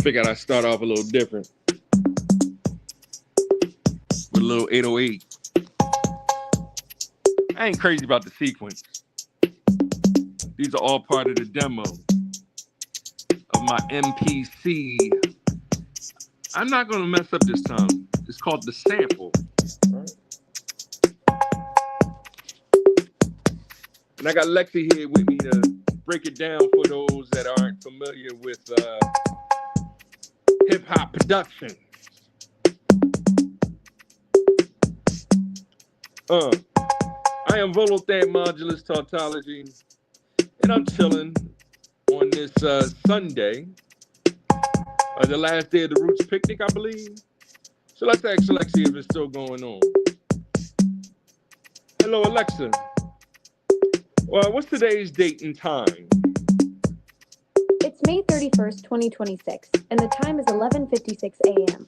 Figured I'd start off a little different with a little 808. I ain't crazy about the sequence. These are all part of the demo of my MPC. I'm not going to mess up this time. It's called The Sample. Right. And I got Lexi here with me to break it down for those that aren't familiar with hip-hop production. I am Volothan Modulus Tautology, and I'm chilling on this Sunday, the last day of the Roots Picnic, I believe. So let's ask Alexia if it's still going on. Hello, Alexa. Well, what's today's date and time? It's May 31st, 2026, and the time is 11:56 a.m.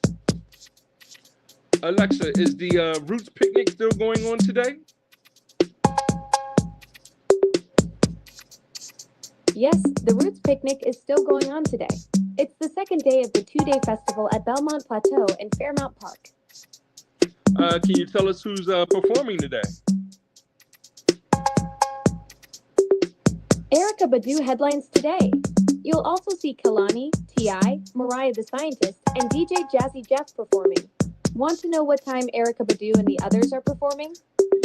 Alexa, is the Roots Picnic still going on today? Yes, the Roots Picnic is still going on today. It's the second day of the two-day festival at Belmont Plateau in Fairmount Park. Can you tell us who's performing today? Erykah Badu headlines today. You'll also see Kehlani, T.I., Mariah the Scientist, and DJ Jazzy Jeff performing. Want to know what time Erykah Badu and the others are performing?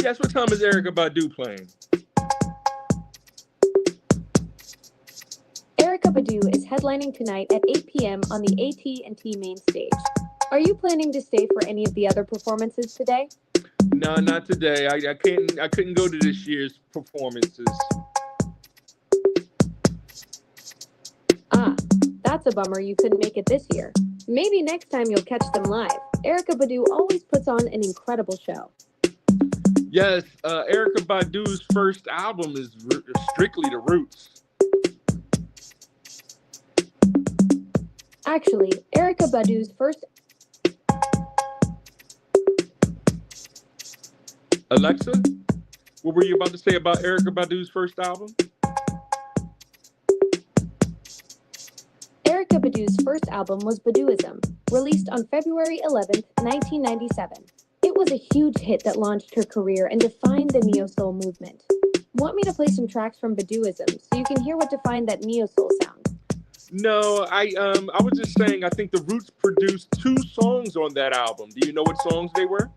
Yes, what time is Erykah Badu playing? Erykah Badu is headlining tonight at 8 p.m. on the AT&T main stage. Are you planning to stay for any of the other performances today? No, not today. I couldn't go to this year's performances. Ah, that's a bummer you couldn't make it this year. Maybe next time you'll catch them live. Erykah Badu always puts on an incredible show. Yes, Erykah Badu's first album is strictly the Roots. Actually, Erykah Badu's first... Alexa, what were you about to say about Erykah Badu's first album? Erykah Badu's first album was Baduizm, released on February 11th, 1997. It was a huge hit that launched her career and defined the neo-soul movement. Want me to play some tracks from Baduizm so you can hear what defined that neo-soul sound? No, I was just saying I think the Roots produced 2 songs on that album. Do you know what songs they were?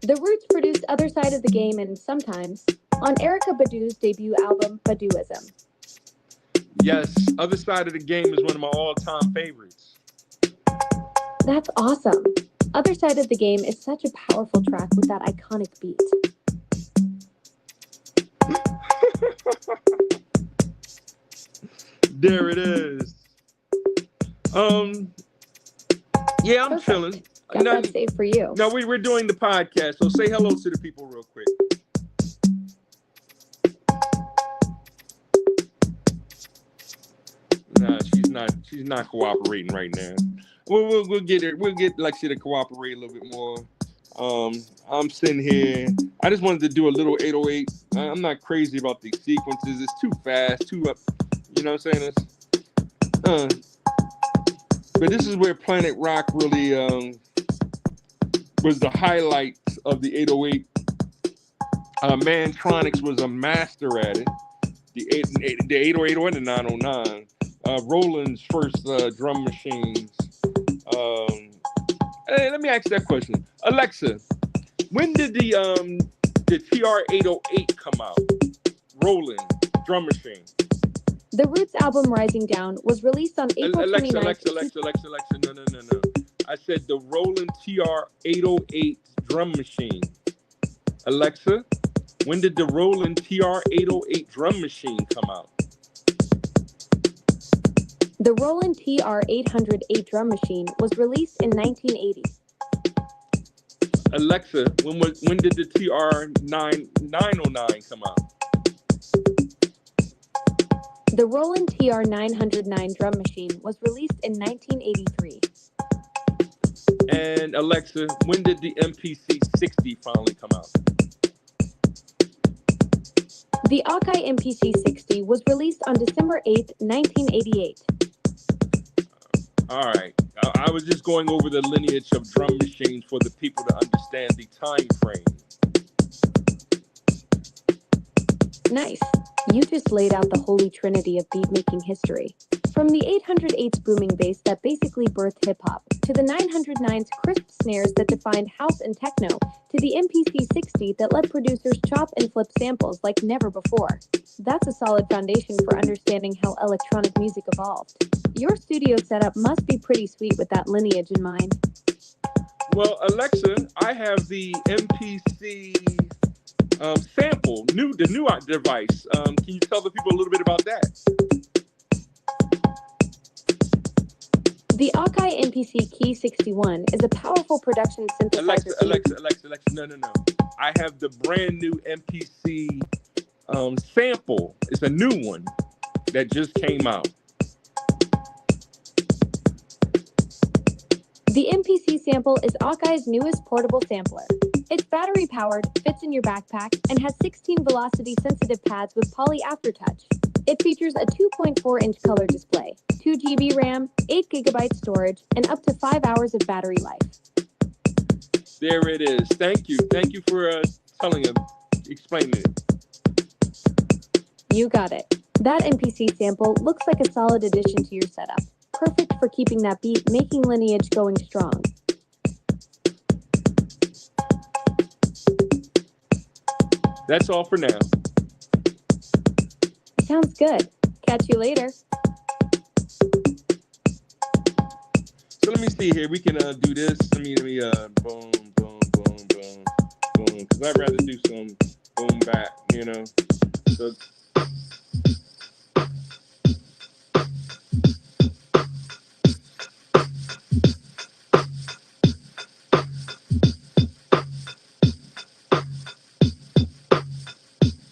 The Roots produced Other Side of the Game and Sometimes on Erykah Badu's debut album, Baduizm. Yes, Other Side of the Game is one of my all-time favorites. That's awesome. Other Side of the Game is such a powerful track with that iconic beat. There it is. Yeah, I'm Perfect. chilling. Got that saved for you. No, we're doing the podcast, so say hello to the people real quick. Nah, she's not cooperating right now. We'll get it. We'll get Lexi to cooperate a little bit more. I'm sitting here. I just wanted to do a little 808. I'm not crazy about the sequences. It's too fast, too up. You know what I'm saying? But this is where Planet Rock really was the highlight of the 808. Mantronix was a master at it. The 808 or the 909. Roland's first drum machines. Hey, let me ask that question. Alexa, when did the TR-808 come out? Roland drum machine. The Roots album Rising Down was released on April 29th. Alexa, no. I said the Roland TR-808 drum machine. Alexa, when did the Roland TR-808 drum machine come out? The Roland TR-808 drum machine was released in 1980. Alexa, when did the TR-909 come out? The Roland TR-909 drum machine was released in 1983. And Alexa, when did the MPC 60 finally come out? The Akai MPC-60 was released on December 8, 1988. All right. I was just going over the lineage of drum machines for the people to understand the time frame. Nice. You just laid out the holy trinity of beat-making history. From the 808's booming bass that basically birthed hip-hop, to the 909's crisp snares that defined house and techno, to the MPC-60 that let producers chop and flip samples like never before. That's a solid foundation for understanding how electronic music evolved. Your studio setup must be pretty sweet with that lineage in mind. Well, Alexa, I have the MPC sample, the new device. Can you tell the people a little bit about that? The Akai MPC Key 61 is a powerful production synthesizer. Alexa, no. I have the brand new MPC sample. It's a new one that just came out. The MPC sample is Akai's newest portable sampler. It's battery powered, fits in your backpack, and has 16 velocity sensitive pads with poly aftertouch. It features a 2.4-inch color display, 2 GB RAM, 8 GB storage, and up to 5 hours of battery life. There it is. Thank you for explaining it. You got it. That MPC sample looks like a solid addition to your setup. Perfect for keeping that beat-making lineage going strong. That's all for now. Sounds good. Catch you later. So let me see here. We can do this. Let me boom, boom, boom, boom, boom. Because I'd rather do some boom back, So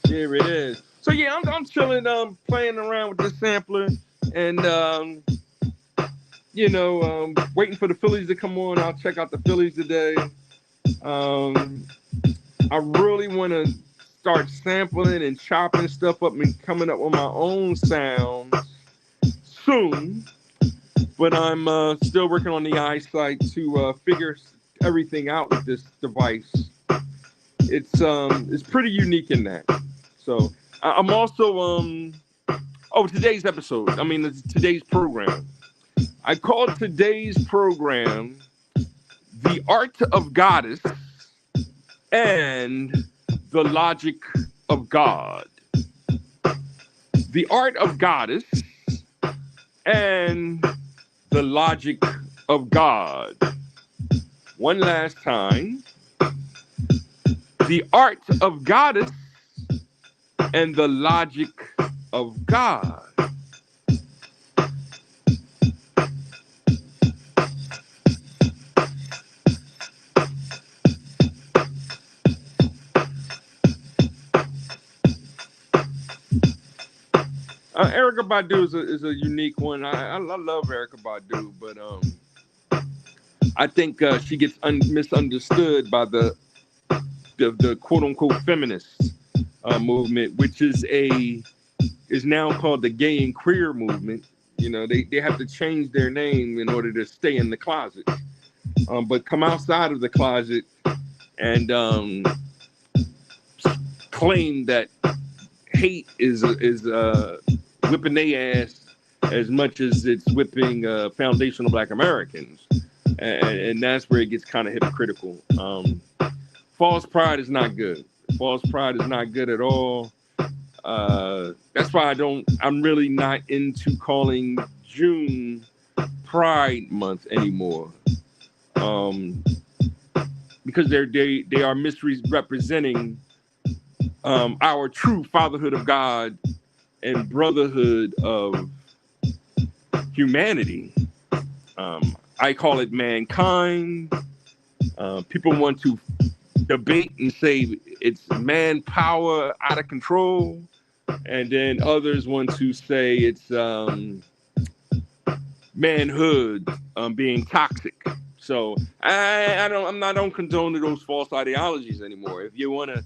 there it is. So yeah, I'm chilling, playing around with this sampler, and waiting for the Phillies to come on. I'll check out the Phillies today. I really want to start sampling and chopping stuff up and coming up with my own sounds soon. But I'm still working on the eyesight to figure everything out with this device. It's pretty unique in that. So I'm also today's episode. Today's program. I called today's program "The Art of Goddess and the Logic of God." The Art of Goddess and the Logic of God. One last time. The Art of Goddess and the Logic of God. Erykah Badu is a unique one. I love Erykah Badu, but I think she gets misunderstood by the quote unquote feminist movement, which is now called the gay and queer movement. They have to change their name in order to stay in the closet, but come outside of the closet and claim that hate is whipping their ass as much as it's whipping foundational Black Americans, and that's where it gets kind of hypocritical. False pride is not good. False pride is not good at all. That's why I'm really not into calling June Pride Month anymore. Because they are misrepresenting our true fatherhood of God and brotherhood of humanity. I call it mankind. People want to debate and say it's manpower out of control, and then others want to say it's manhood being toxic. So I don't condone those false ideologies anymore. If you want to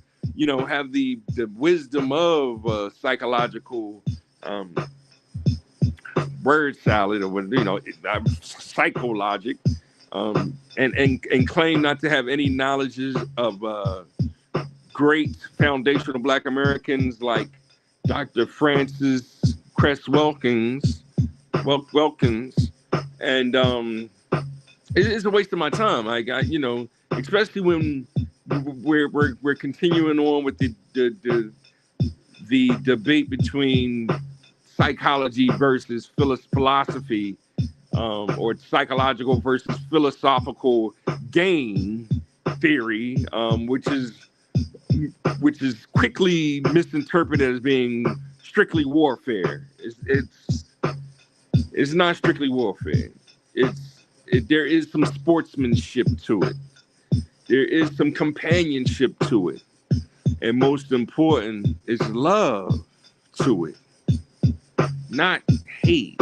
have the wisdom of psychological um, word salad, or psychologic, and claim not to have any knowledges of great foundational Black Americans like Dr. Francis Cress Wilkins, and it's a waste of my time. Especially when we're continuing on with the debate between psychology versus philosophy, or psychological versus philosophical game theory, which is quickly misinterpreted as being strictly warfare. It's not strictly warfare. There is some sportsmanship to it. There is some companionship to it. And most important is love to it, not hate.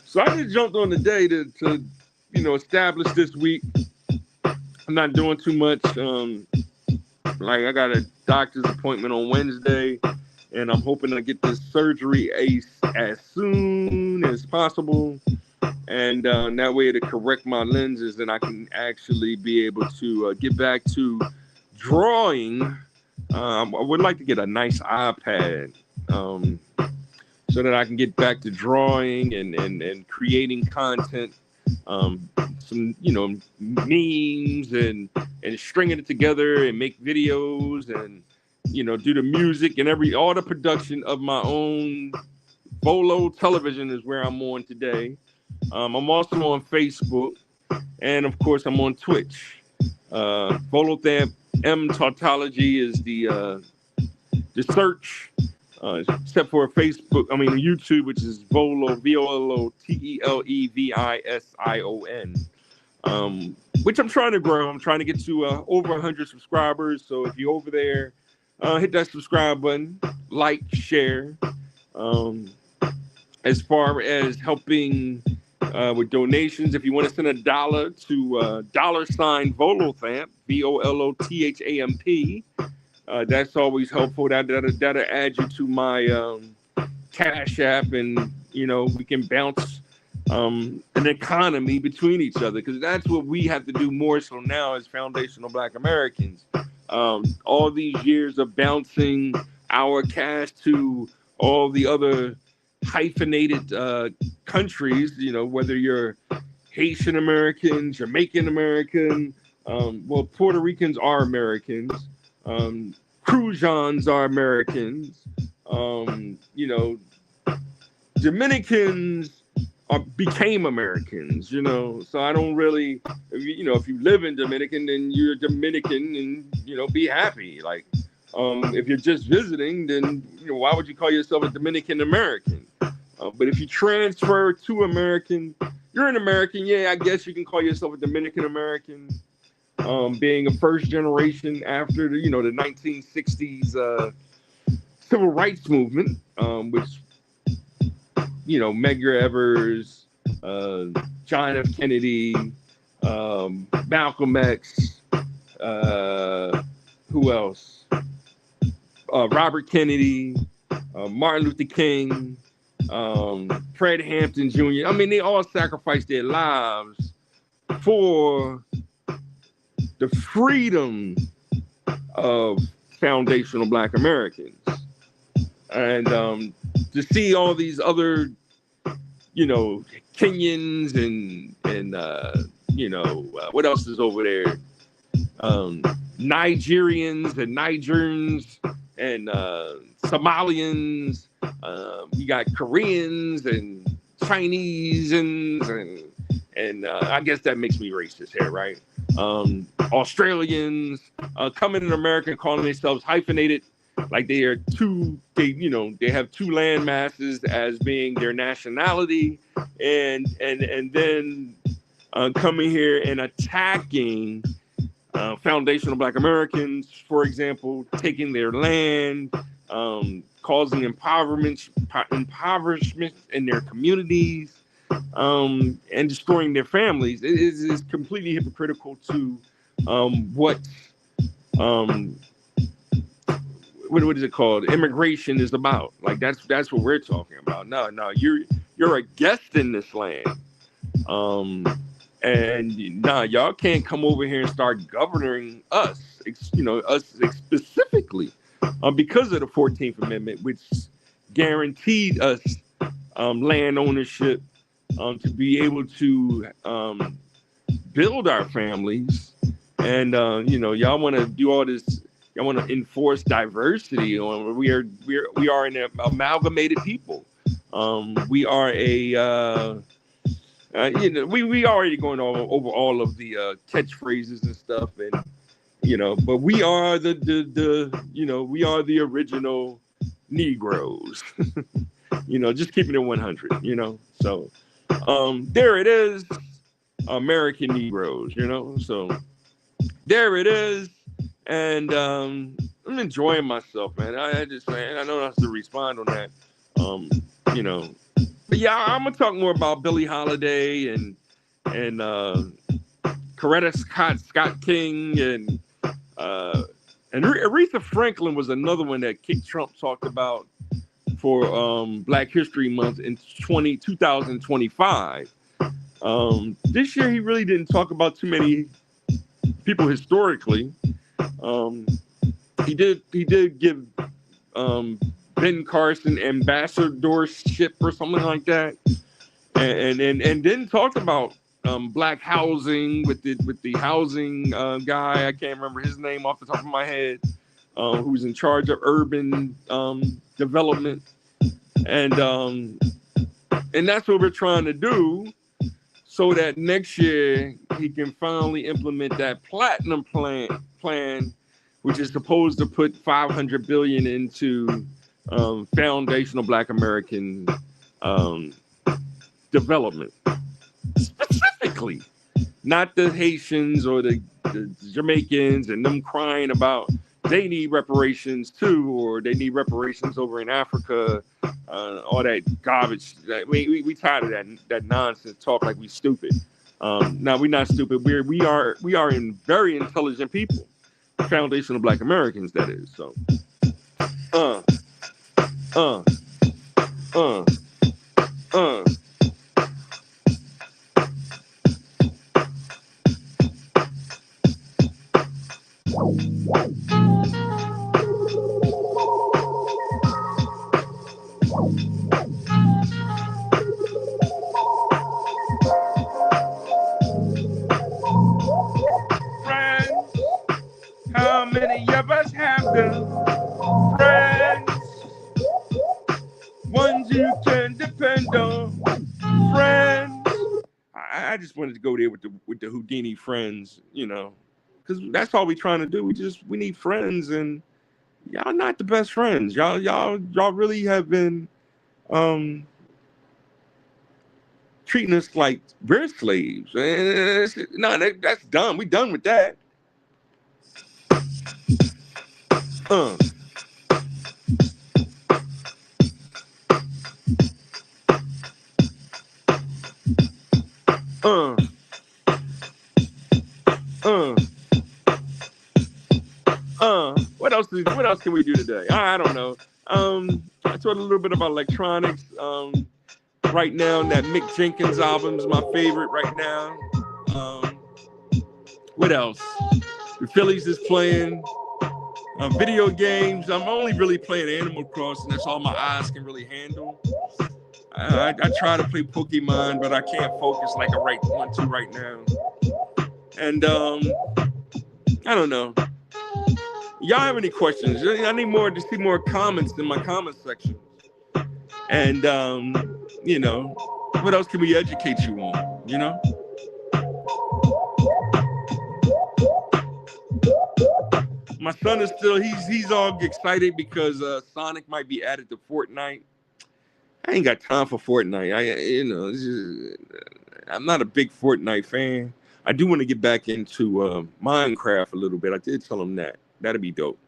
So I just jumped on the day to establish this week. I'm not doing too much. I got a doctor's appointment on Wednesday, and I'm hoping to get this surgery as soon as possible. And that way to correct my lenses, and I can actually be able to get back to drawing. I would like to get a nice iPad so that I can get back to drawing and creating content, some memes and stringing it together and make videos and do the music and all the production of my own. Volo Television is where I'm on today. I'm also on Facebook, and of course I'm on Twitch. Volothamp M Tautology is the search, except for YouTube, which is Volo VOLOTelevision, which I'm trying to grow. I'm trying to get to over 100 subscribers. So if you're over there, hit that subscribe button, like, share. As far as helping with donations, if you want to send $1 to $Volothamp, VOLOTHAMP, that's always helpful. That'll add you to my Cash App, and we can bounce an economy between each other, because that's what we have to do more so now as foundational Black Americans. All these years of bouncing our cash to all the other hyphenated countries, whether you're Haitian American, Jamaican American, Puerto Ricans are Americans, Cruzans are Americans, Dominicans became Americans, so I don't really, if you live in Dominican, then you're Dominican, and be happy. Like, if you're just visiting, then why would you call yourself a Dominican American? But if you transfer to American, you're an American. Yeah, I guess you can call yourself a Dominican American, being a first generation after the 1960s civil rights movement, which Medgar Evers, John F. Kennedy, Malcolm X, who else? Robert Kennedy, Martin Luther King, Fred Hampton Jr. They all sacrificed their lives for the freedom of foundational Black Americans. And to see all these other, Kenyans and what else is over there? Nigerians and Nigerns and Somalians. We got Koreans and Chinese and I guess that makes me racist here, right? Australians coming in America and calling themselves hyphenated, like they have two land masses as being their nationality, and then coming here and attacking foundational Black Americans, for example, taking their land, causing impoverishment in their communities, and destroying their families is completely hypocritical to what um, what is it called? Immigration is about. Like that's what we're talking about. No, no, you're a guest in this land. Um, and nah, y'all can't come over here and start governing us, us specifically, because of the 14th Amendment, which guaranteed us land ownership, to be able to build our families. And y'all want to do all this. Y'all want to enforce diversity. We are an amalgamated people. We are a we already going over all of the catchphrases and stuff, and but we are we are the original Negroes. Just keeping it 100. So there it is, American Negroes. So there it is, and I'm enjoying myself, man. I know I have to respond on that. But yeah, I'm gonna talk more about Billie Holiday and Coretta Scott King, and Aretha Franklin was another one that Trump talked about for Black History Month in 2025. This year he really didn't talk about too many people historically. He did give Ben Carson ambassadorship or something like that, and then talked about Black housing with the housing guy. I can't remember his name off the top of my head, who's in charge of urban development, and that's what we're trying to do, so that next year he can finally implement that platinum plan, which is supposed to put $500 billion into foundational Black American development, specifically, not the Haitians or the Jamaicans and them crying about they need reparations too, or they need reparations over in Africa, all that garbage. We tired of that nonsense talk like we stupid. Now we're not stupid. We are in very intelligent people, foundational Black Americans, that is. So, friends, how many of us have them? Friends, ones you can depend on. Friends, I just wanted to go there with the Houdini friends, because that's all we're trying to do. We need friends, and y'all not the best friends. Y'all really have been treating us like we're slaves. No, that's done. We done with that. What else can we do today? I don't know. I talked a little bit about electronics. Right now, that Mick Jenkins album is my favorite right now. What else? The Phillies is playing video games. I'm only really playing Animal Crossing. That's all my eyes can really handle. I try to play Pokemon, but I can't focus like I want to right now. And I don't know. Y'all have any questions? I need to see more comments in my comment section. And what else can we educate you on? My son is still he's all excited because Sonic might be added to Fortnite. I ain't got time for Fortnite. I'm not a big Fortnite fan. I do want to get back into Minecraft a little bit. I did tell him that. That'd be dope.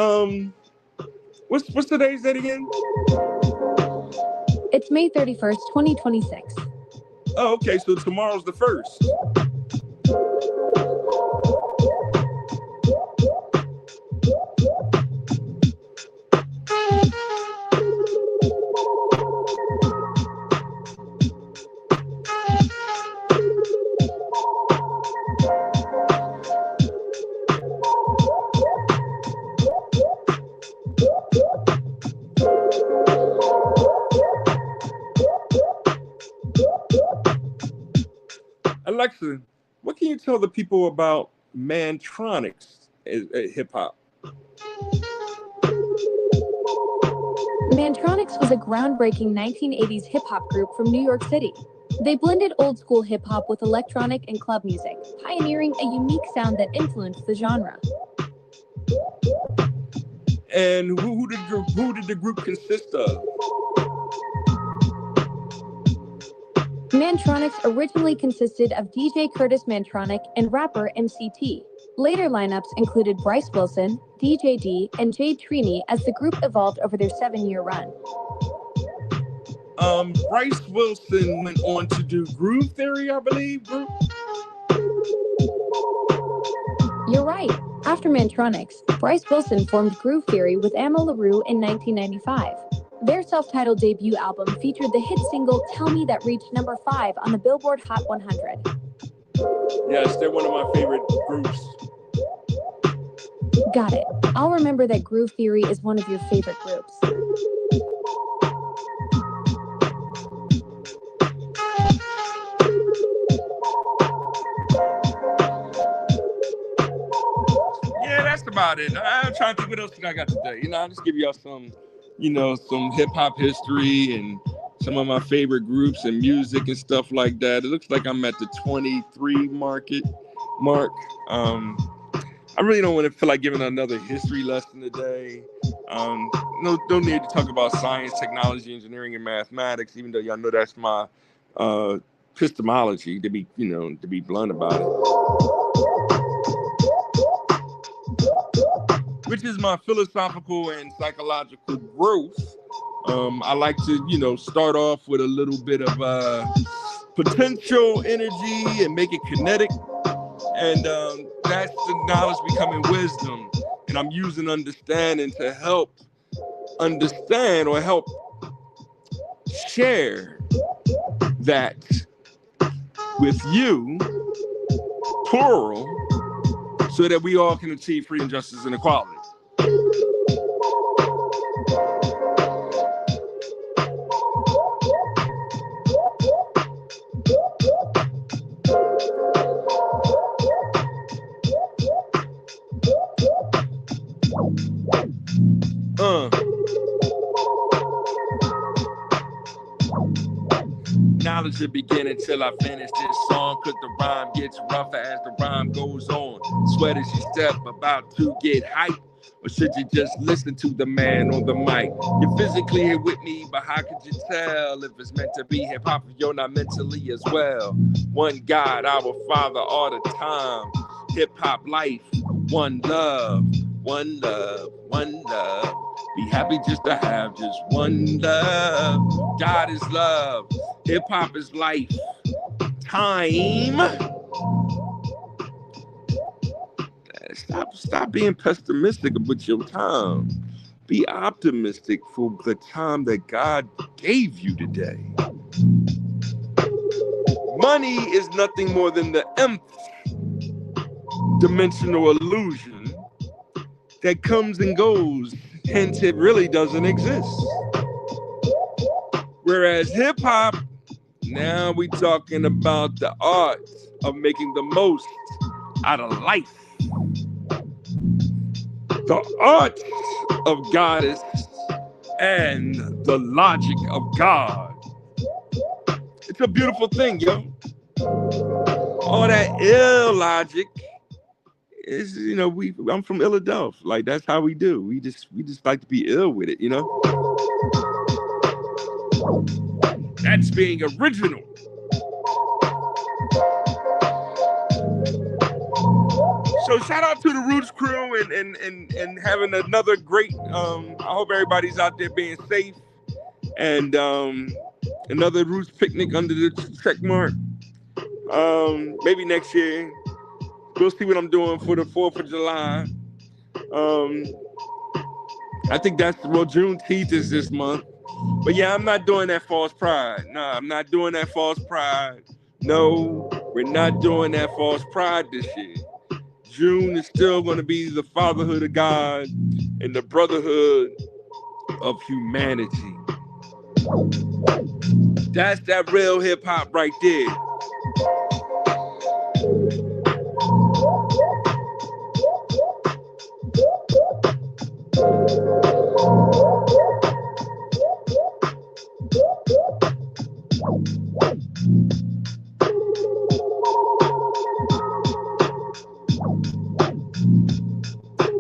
Um, what's today's date again? It's May 31st, 2026. Oh, okay. So tomorrow's the 1st. Alexa, what can you tell the people about Mantronics at hip hop? Mantronics was a groundbreaking 1980s hip hop group from New York City. They blended old school hip hop with electronic and club music, pioneering a unique sound that influenced the genre. And who did the group consist of? Mantronics originally consisted of DJ Curtis Mantronic and rapper MCT. Later lineups included Bryce Wilson, DJ D, and Jade Trini as the group evolved over their 7-year run. Bryce Wilson went on to do Groove Theory, I believe. You're right. After Mantronics, Bryce Wilson formed Groove Theory with Amo LaRue in 1995. Their self-titled debut album featured the hit single Tell Me that reached number 5 on the Billboard Hot 100. Yes, they're one of my favorite groups. Got it. I'll remember that Groove Theory is one of your favorite groups. Yeah, that's about it. I'm trying to think what else I got today. I'll just give y'all some hip hop history and some of my favorite groups and music and stuff like that. It looks like I'm at the 23 mark. I really don't want to feel like giving another history lesson today. No need to talk about science, technology, engineering, and mathematics, even though y'all know that's my epistemology, to be blunt about it. Which is my philosophical and psychological growth. I like to, start off with a little bit of potential energy and make it kinetic. And that's the knowledge becoming wisdom. And I'm using understanding to help understand or help share that with you, plural, so that we all can achieve freedom, justice, and equality. Knowledge should begin until I finish this song, cause the rhyme gets rougher as the rhyme goes on. Sweat as you step about to get hype, or should you just listen to the man on the mic? You're physically here with me, but how could you tell if it's meant to be hip-hop if you're not mentally as well? One God, our Father all the time. Hip-hop life, one love, one love, one love. Be happy just to have just one love. God is love. Hip-hop is life. Time. Stop being pessimistic with your time. Be optimistic for the time that God gave you today. Money is nothing more than the nth dimensional illusion that comes and goes. Hence, it really doesn't exist. Whereas hip hop, now we talking about the art of making the most out of life. The art of goddess and the logic of God. It's a beautiful thing, yo. All that illogic is, I'm from Philadelphia. Like, that's how we do. We just like to be ill with it, That's being original. So shout out to the Roots crew and having another great. I hope everybody's out there being safe and another Roots picnic under the check mark. Maybe next year. We'll see what I'm doing for the 4th of July. I think Juneteenth is this month. But yeah, I'm not doing that false pride. Nah, I'm not doing that false pride. No, we're not doing that false pride this year. June is still going to be the fatherhood of God and the brotherhood of humanity. That's that real hip hop right there.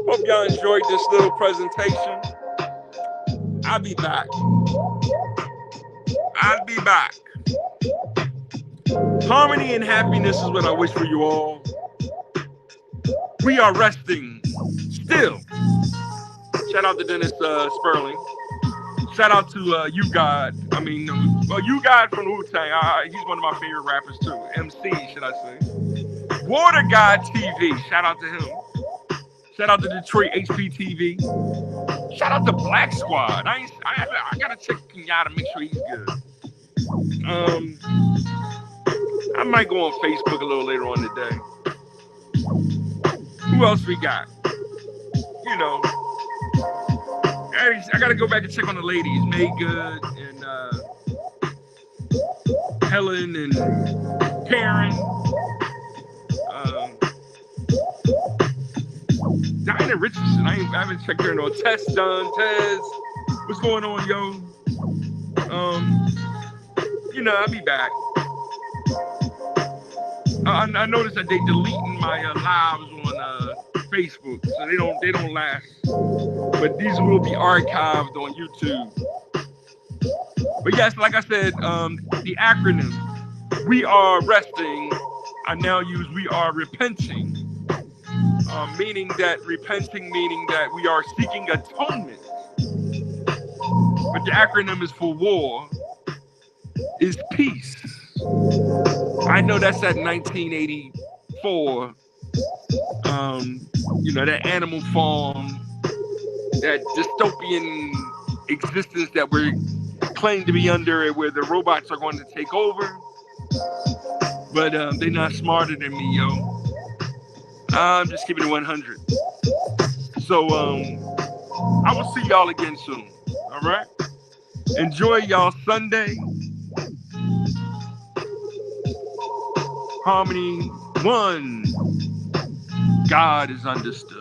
Hope y'all enjoyed this little presentation. I'll be back. Harmony and happiness is what I wish for you all. We are resting still. Shout out to Dennis Sperling. Shout out to U-God. U-God from Wu-Tang. He's one of my favorite rappers too. MC, should I say. Water God TV. Shout out to him. Shout out to Detroit HPTV. Shout out to Black Squad. I gotta check Kenyatta to make sure he's good. I might go on Facebook a little later on today. Who else we got? You know, I gotta go back and check on the ladies. May Good and Helen and Karen. Diana Richardson. I haven't checked her no. Tess done. Tez. What's going on, yo? I'll be back. I noticed that they deleting my lives on Facebook, so they don't last. But these will be archived on YouTube. But yes, like I said, the acronym "We Are Resting," I now use "We Are Repenting," meaning that we are seeking atonement. But the acronym is for war is peace. I know that's that 1984, that Animal Farm, that dystopian existence that we're claimed to be under, where the robots are going to take over. But they're not smarter than me, yo. I'm just keeping it 100. So I will see y'all again soon. All right? Enjoy y'all Sunday. Harmony 1. God is understood.